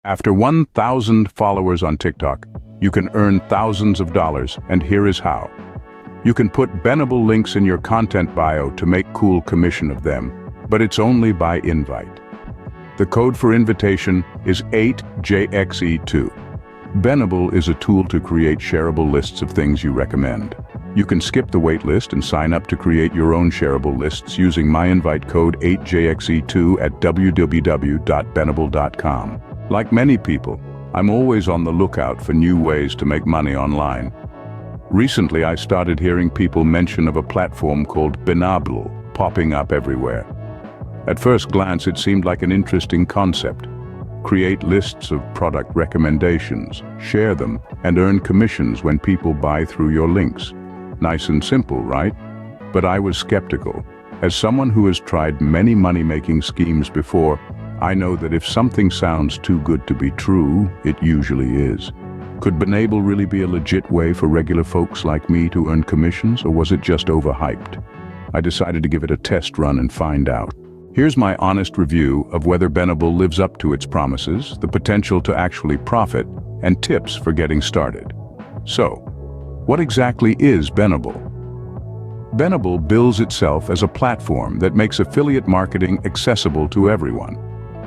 After 1,000 followers on TikTok, you can earn thousands of dollars, and here is how. You can put Benable links in your content bio to make cool commission of them, but it's only by invite. The code for invitation is 8JXE2. Benable is a tool to create shareable lists of things you recommend. You can skip the waitlist and sign up to create your own shareable lists using my invite code 8JXE2 at www.benable.com. Like many people, I'm always on the lookout for new ways to make money online. Recently, I started hearing people mention of a platform called Benable popping up everywhere. At first glance, it seemed like an interesting concept. Create lists of product recommendations, share them, and earn commissions when people buy through your links. Nice and simple, right? But I was skeptical. As someone who has tried many money-making schemes before, I know that if something sounds too good to be true, it usually is. Could Benable really be a legit way for regular folks like me to earn commissions, or was it just overhyped? I decided to give it a test run and find out. Here's my honest review of whether Benable lives up to its promises, the potential to actually profit, and tips for getting started. So, what exactly is Benable? Benable bills itself as a platform that makes affiliate marketing accessible to everyone.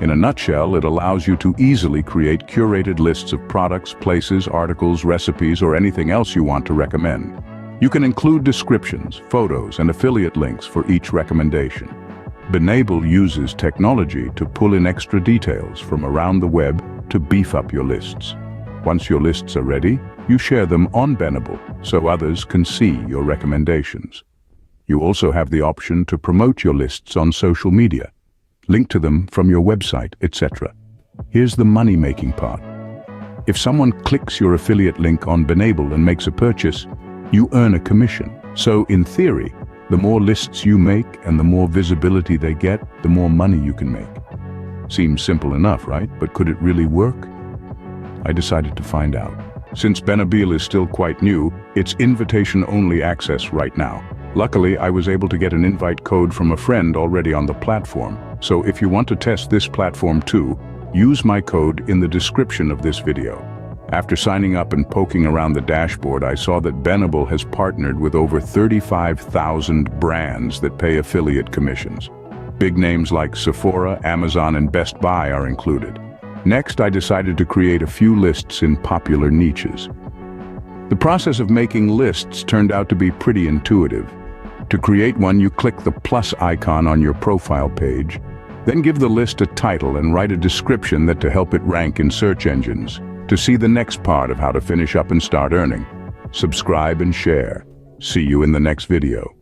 In a nutshell, it allows you to easily create curated lists of products, places, articles, recipes, or anything else you want to recommend. You can include descriptions, photos, and affiliate links for each recommendation. Benable uses technology to pull in extra details from around the web to beef up your lists. Once your lists are ready, you share them on Benable so others can see your recommendations. You also have the option to promote your lists on social media, link to them from your website, etc. Here's the money-making part. If someone clicks your affiliate link on Benable and makes a purchase, you earn a commission. So, in theory, the more lists you make and the more visibility they get, the more money you can make. Seems simple enough, right? But could it really work? I decided to find out. Since Benable is still quite new, it's invitation-only access right now. Luckily, I was able to get an invite code from a friend already on the platform. So if you want to test this platform too, use my code in the description of this video. After signing up and poking around the dashboard, I saw that Benable has partnered with over 35,000 brands that pay affiliate commissions. Big names like Sephora, Amazon, and Best Buy are included. Next, I decided to create a few lists in popular niches. The process of making lists turned out to be pretty intuitive. To create one, you click the plus icon on your profile page, then give the list a title and write a description to help it rank in search engines. To see the next part of how to finish up and start earning, subscribe and share. See you in the next video.